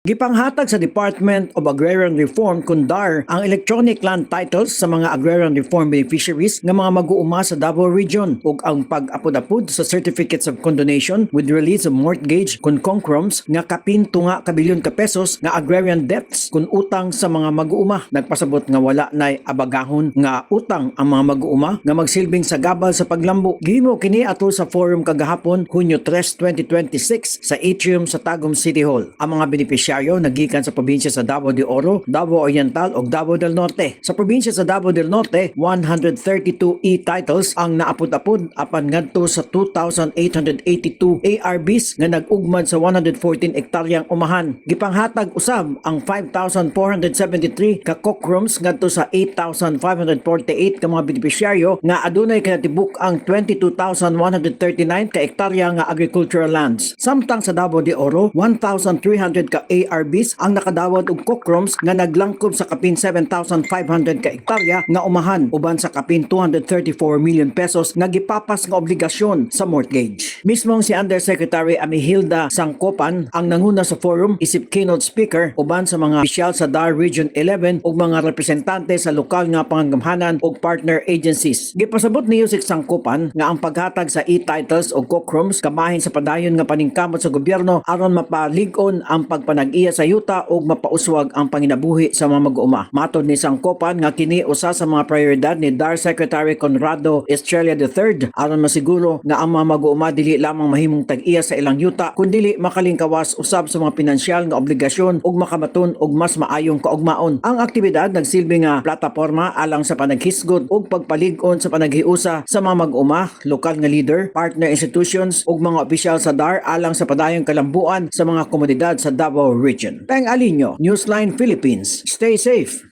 Gipanghatag sa Department of Agrarian Reform (DAR) ang electronic land titles sa mga agrarian reform beneficiaries nga mga mag-uuma sa Davao Region ug ang pag-apod-apod sa certificates of condonation with release of mortgage kun concrums nga kapin tunga ka bilyon ka pesos nga agrarian debts kun utang sa mga mag-uuma. Nagpasabot nga wala nay abagahon nga utang ang mga mag-uuma nga magsilbing sagabal sa paglambo. Gihimo kini ato sa forum kagahapon Hunyo 3, 2026 sa atrium sa Tagum City Hall. Ang mga beneficiaries nagikan sa probinsya sa Davao de Oro, Davao Oriental ug Davao del Norte. Sa probinsya sa Davao del Norte, 132 e-titles ang naapod-apod apan ngadto sa 2,882 ARBs nga nag-ugmad sa 114 hektaryang umahan. Gipanghatag usab ang 5,473 ka cockrooms ngadto sa 8,548 ka mga benepisyaryo nga adunay kinatibuk ang 22,139 ka hektarya nga agricultural lands. Samtang sa Davao de Oro, 1,300 ka ARBs ang nakadawat og cockrooms nga naglangkob sa kapin 7,500 ka hektarya nga umahan uban sa kapin 234 million pesos nga gipapas nga obligasyon sa mortgage. Mismong si Undersecretary Amihilda Sangkopan ang nanguna sa forum isip keynote speaker uban sa mga opisyal sa DAR Region 11 ug mga representante sa lokal nga pangangamhanan ug partner agencies. Gipasabot niyo si Sangkopan nga ang paghatag sa e-titles o cockrooms kamahin sa padayon nga paningkamot sa gobyerno aron mapalig-on ang pagpanag-iya sa yuta ug mapauswag ang panginabuhi sa mga mag-uuma. Matod ni Sangkopan nga kini usa sa mga prioridad ni DAR Secretary Conrado Estrella III aron masiguro nga ang mga mag-uuma dili lamang mahimong tag-iya sa ilang yuta kundi makalingkawas usab sa mga pinansyal nga obligasyon ug makamaton og mas maayong kaugmaon. Ang aktibidad nagsilbi nga plataporma alang sa panaghisgot ug pagpalig-on sa panaghiusa sa mga mag-uuma, lokal nga leader, partner institutions ug mga opisyal sa DAR alang sa padayong kalambuan sa mga komunidad sa Davao Region. Peng Alinyo, Newsline Philippines. Stay safe!